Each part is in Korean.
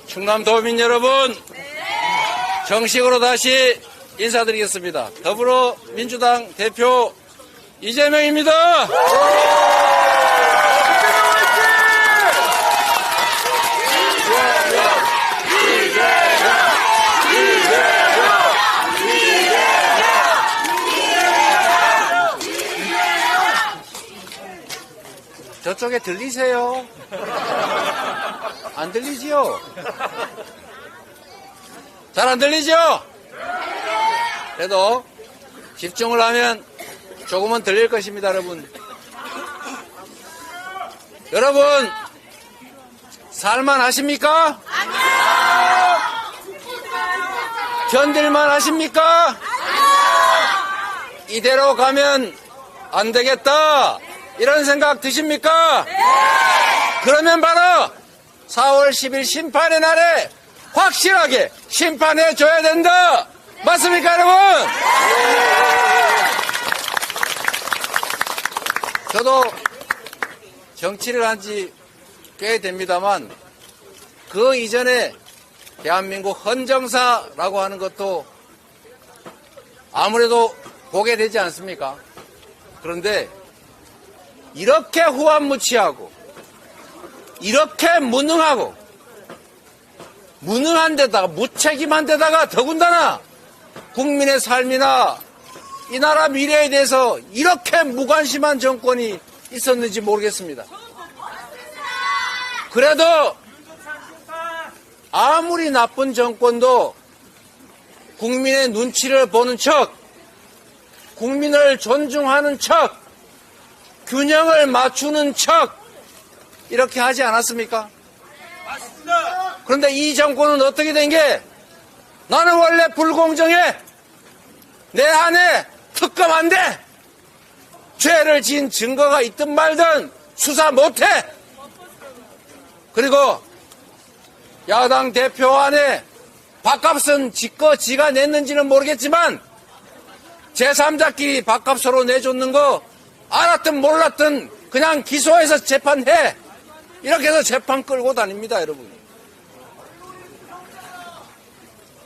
충남 도민 여러분, 정식으로 다시 인사드리겠습니다. 더불어민주당 대표 이재명입니다. 저쪽에 들리세요? 안 들리지요? 잘 안 들리죠? 그래도 집중을 하면 조금은 들릴 것입니다, 여러분. 여러분, 살만 하십니까? 아니요! 견딜만 하십니까? 아니요! 이대로 가면 안 되겠다. 이런 생각 드십니까? 네! 그러면 바로 4월 10일 심판의 날에 확실하게 심판해줘야 된다. 맞습니까, 여러분? 네! 저도 정치를 한 지 꽤 됩니다만 그 이전에 대한민국 헌정사라고 하는 것도 아무래도 보게 되지 않습니까? 그런데 이렇게 후한무치하고 이렇게 무능하고 무능한 데다가 무책임한 데다가 더군다나 국민의 삶이나 이 나라 미래에 대해서 이렇게 무관심한 정권이 있었는지 모르겠습니다. 그래도 아무리 나쁜 정권도 국민의 눈치를 보는 척, 국민을 존중하는 척, 균형을 맞추는 척 이렇게 하지 않았습니까? 맞습니다. 그런데 이 정권은 어떻게 된 게 나는 원래 불공정해. 내 안에 특검 안 돼. 죄를 지은 증거가 있든 말든 수사 못해. 그리고 야당 대표 안에 밥값은 지가 냈는지는 모르겠지만 제3자끼리 밥값으로 내줬는 거 알았든 몰랐든 그냥 기소해서 재판해. 이렇게 해서 재판 끌고 다닙니다, 여러분.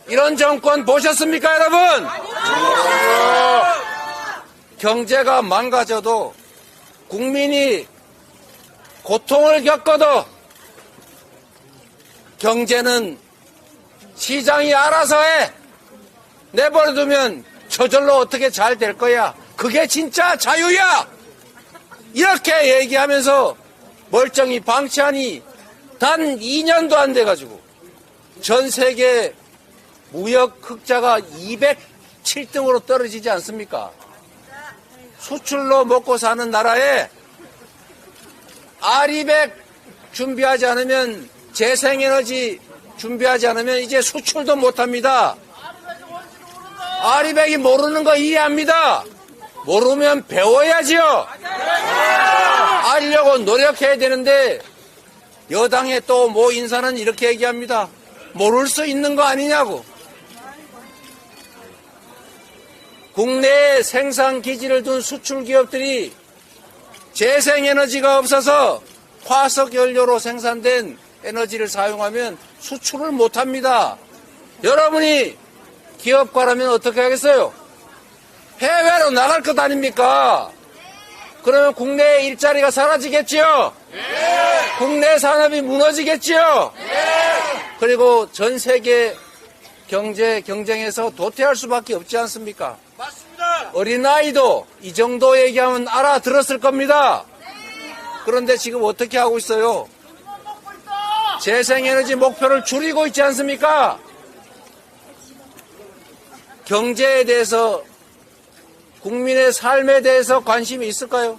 이런 정권 보셨습니까, 여러분? 경제가 망가져도 국민이 고통을 겪어도 경제는 시장이 알아서 해. 내버려두면 저절로 어떻게 잘 될 거야. 그게 진짜 자유야. 이렇게 얘기하면서 멀쩡히 방치하니 단 2년도 안 돼가지고 전 세계 무역 흑자가 207등으로 떨어지지 않습니까? 수출로 먹고 사는 나라에 아리백 준비하지 않으면 재생에너지 준비하지 않으면 이제 수출도 못합니다. 아리백이 모르는 거 이해합니다. 모르면 배워야지요. 알려고 노력해야 되는데 여당의 또 모 인사는 이렇게 얘기합니다. 모를 수 있는 거 아니냐고. 국내에 생산 기지를 둔 수출 기업들이 재생에너지가 없어서 화석 연료로 생산된 에너지를 사용하면 수출을 못합니다. 여러분이 기업가라면 어떻게 하겠어요? 해외로 나갈 것 아닙니까? 그러면 국내의 일자리가 사라지겠지요? 네. 국내 산업이 무너지겠지요? 네. 그리고 전 세계 경제 경쟁에서 도태할 수밖에 없지 않습니까? 맞습니다. 어린아이도 이 정도 얘기하면 알아들었을 겁니다. 그런데 지금 어떻게 하고 있어요? 재생에너지 목표를 줄이고 있지 않습니까? 경제에 대해서 국민의 삶에 대해서 관심이 있을까요?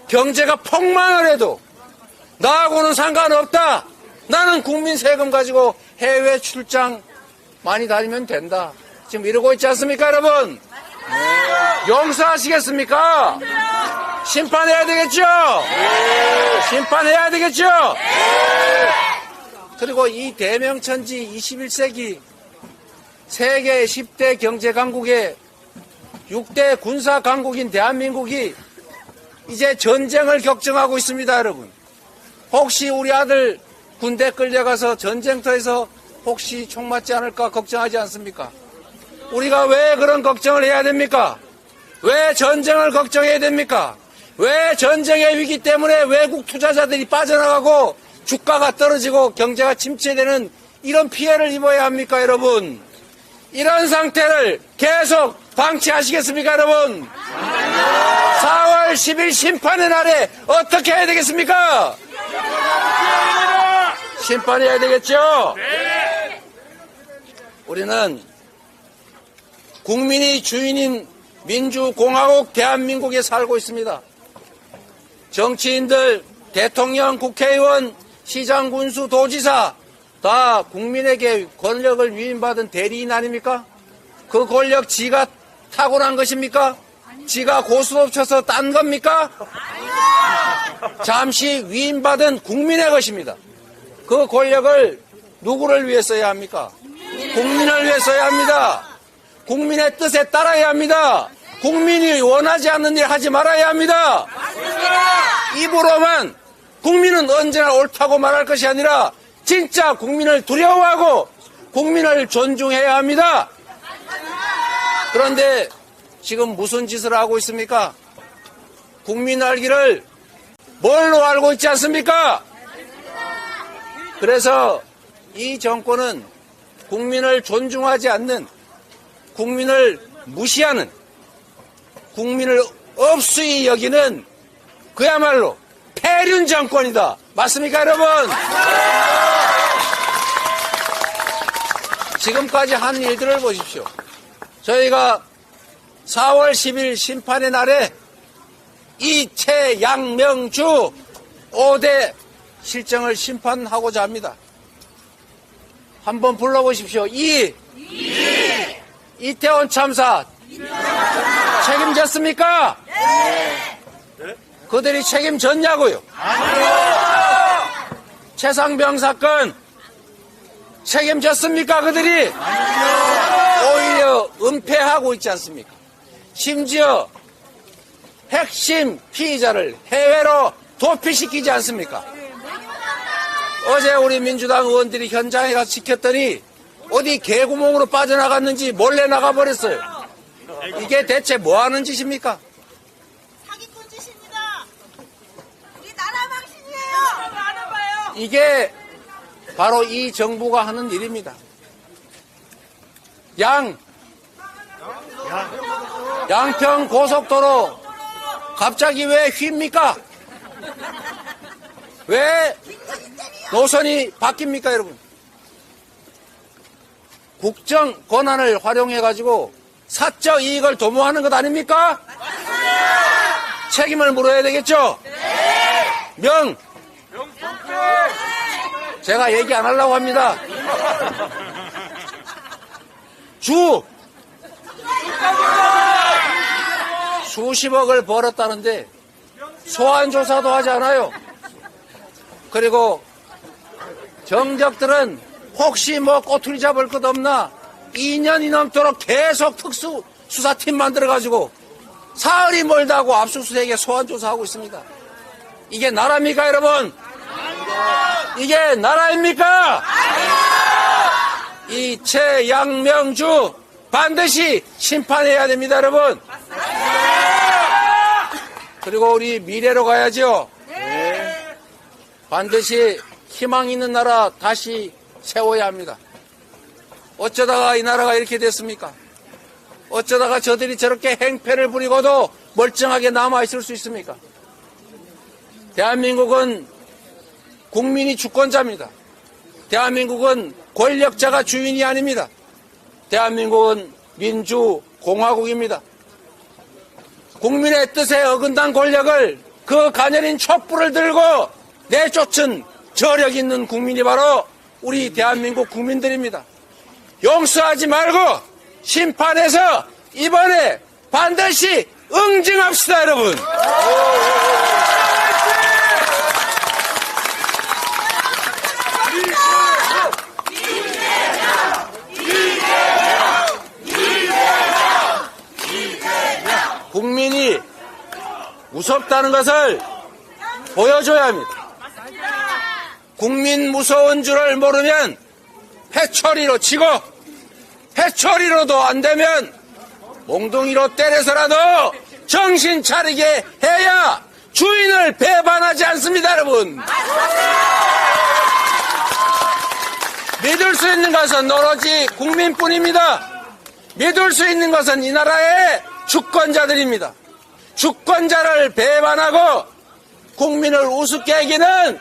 경제가 폭망을 해도 나하고는 상관없다. 나는 국민 세금 가지고 해외 출장 많이 다니면 된다. 지금 이러고 있지 않습니까, 여러분? 네. 용서하시겠습니까? 심판해야 되겠죠? 네. 심판해야 되겠죠? 네. 그리고 이 대명천지 21세기 세계 10대 경제 강국의 6대 군사 강국인 대한민국이 이제 전쟁을 격정하고 있습니다, 여러분. 혹시 우리 아들 군대 끌려가서 전쟁터에서 혹시 총 맞지 않을까 걱정하지 않습니까? 우리가 왜 그런 걱정을 해야 됩니까? 왜 전쟁을 걱정해야 됩니까? 왜 전쟁의 위기 때문에 외국 투자자들이 빠져나가고 주가가 떨어지고 경제가 침체되는 이런 피해를 입어야 합니까, 여러분? 이런 상태를 계속 방치하시겠습니까, 여러분? 4월 10일 심판의 날에 어떻게 해야 되겠습니까? 심판해야 되겠죠? 우리는 국민이 주인인 민주공화국 대한민국에 살고 있습니다. 정치인들, 대통령, 국회의원, 시장, 군수, 도지사 다 국민에게 권력을 위임받은 대리인 아닙니까? 그 권력 지가 타고난 것입니까? 지가 고스톱 쳐서 딴 겁니까? 잠시 위임받은 국민의 것입니다. 그 권력을 누구를 위해 써야 합니까? 국민을 위해 써야 합니다. 국민의 뜻에 따라야 합니다. 국민이 원하지 않는 일 하지 말아야 합니다. 입으로만 국민은 언제나 옳다고 말할 것이 아니라 진짜 국민을 두려워하고 국민을 존중해야 합니다. 그런데 지금 무슨 짓을 하고 있습니까? 국민 알기를 뭘로 알고 있지 않습니까? 그래서 이 정권은 국민을 존중하지 않는, 국민을 무시하는, 국민을 없수히 여기는 그야말로 폐륜 정권이다. 맞습니까, 여러분? 지금까지 한 일들을 보십시오. 저희가 4월 10일 심판의 날에 이채, 양명주 5대 실정을 심판하고자 합니다. 한번 불러보십시오. 이태원 참사 책임졌습니까? 그들이 책임졌냐고요? 최상병 사건 책임졌습니까? 그들이? 오히려 은폐하고 있지 않습니까? 심지어 핵심 피의자를 해외로 도피시키지 않습니까? 어제 우리 민주당 의원들이 현장에 가서 지켰더니 어디 개구멍으로 빠져나갔는지 몰래 나가버렸어요. 이게 대체 뭐 하는 짓입니까? 사기꾼 짓입니다. 우리 나라 망신이에요. 이게 바로 이 정부가 하는 일입니다. 양평 고속도로 갑자기 왜 휩니까? 왜 노선이 바뀝니까, 여러분? 국정 권한을 활용해가지고 사적 이익을 도모하는 것 아닙니까? 책임을 물어야 되겠죠? 제가 얘기 안 하려고 합니다. 수십억을 벌었다는데 소환조사도 하지 않아요. 그리고 정적들은 혹시 뭐 꼬투리 잡을 것 없나 2년이 넘도록 계속 특수수사팀 만들어가지고 사흘이 멀다고 압수수색에 소환조사하고 있습니다. 이게 나라입니까, 여러분? 이게 나라입니까? 이채, 양명주 반드시 심판해야 됩니다, 여러분. 그리고 우리 미래로 가야죠. 반드시 희망 있는 나라 다시 세워야 합니다. 어쩌다가 이 나라가 이렇게 됐습니까? 어쩌다가 저들이 저렇게 행패를 부리고도 멀쩡하게 남아있을 수 있습니까? 대한민국은 국민이 주권자입니다. 대한민국은 권력자가 주인이 아닙니다. 대한민국은 민주공화국입니다. 국민의 뜻에 어긋난 권력을 그 가녀린 촛불을 들고 내쫓은 저력 있는 국민이 바로 우리 대한민국 국민들입니다. 용서하지 말고 심판해서 이번에 반드시 응징합시다, 여러분. 국민이 무섭다는 것을 보여줘야 합니다. 국민 무서운 줄을 모르면 회초리로 치고 회초리로도 안 되면 몽둥이로 때려서라도 정신 차리게 해야 주인을 배반하지 않습니다, 여러분. 믿을 수 있는 것은 오로지 국민뿐입니다. 믿을 수 있는 것은 이 나라의 주권자들입니다. 주권자를 배반하고 국민을 우습게 하기는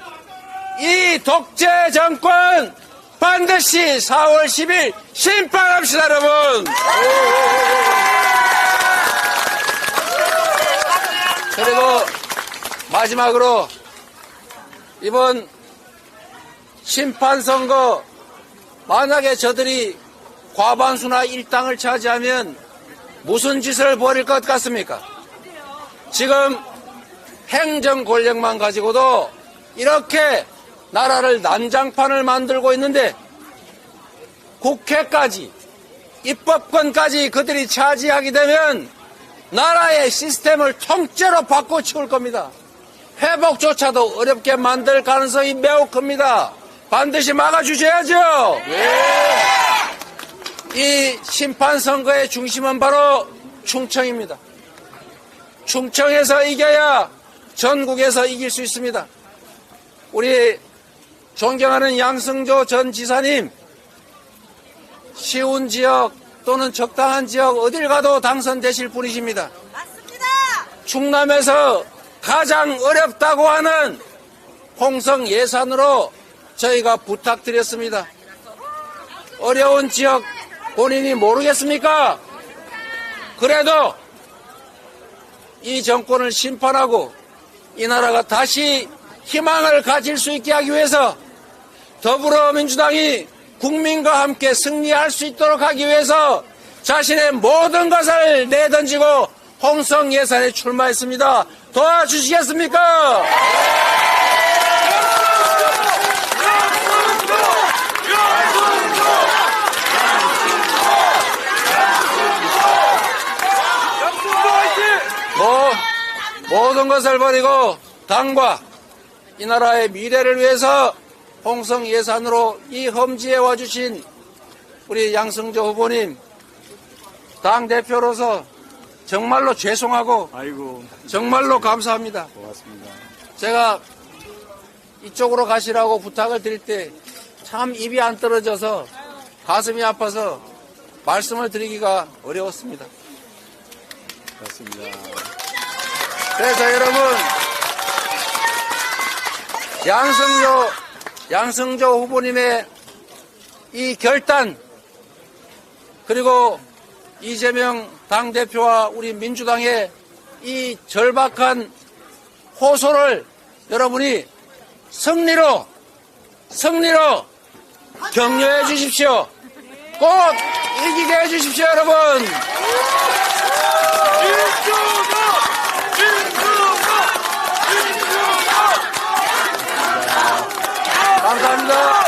이 독재 정권 반드시 4월 10일 심판합시다, 여러분. 그리고 마지막으로 이번 심판선거 만약에 저들이 과반수나 일당을 차지하면 무슨 짓을 벌일 것 같습니까? 지금 행정 권력만 가지고도 이렇게 나라를 난장판을 만들고 있는데 국회까지 입법권까지 그들이 차지하게 되면 나라의 시스템을 통째로 바꿔치울 겁니다. 회복조차도 어렵게 만들 가능성이 매우 큽니다. 반드시 막아주셔야죠. 이 심판선거의 중심은 바로 충청입니다. 충청에서 이겨야 전국에서 이길 수 있습니다. 우리 존경하는 양승조 전 지사님, 쉬운 지역 또는 적당한 지역 어딜 가도 당선되실 분이십니다. 맞습니다. 충남에서 가장 어렵다고 하는 홍성 예산으로 저희가 부탁드렸습니다. 어려운 지역 본인이 모르겠습니까? 그래도 이 정권을 심판하고 이 나라가 다시 희망을 가질 수 있게 하기 위해서 더불어민주당이 국민과 함께 승리할 수 있도록 하기 위해서 자신의 모든 것을 내던지고 홍성 예산에 출마했습니다. 도와주시겠습니까? 모든 것을 버리고 당과 이 나라의 미래를 위해서 홍성 예산으로 이 험지에 와주신 우리 양승조 후보님, 당대표로서 정말로 죄송하고 정말로 감사합니다. 고맙습니다. 제가 이쪽으로 가시라고 부탁을 드릴 때 참 입이 안 떨어져서 가슴이 아파서 말씀을 드리기가 어려웠습니다. 고맙습니다. 그래서 여러분, 양승조 후보님의 이 결단, 그리고 이재명 당대표와 우리 민주당의 이 절박한 호소를 여러분이 승리로 격려해 주십시오. 꼭 이기게 해 주십시오, 여러분. 감사합니다.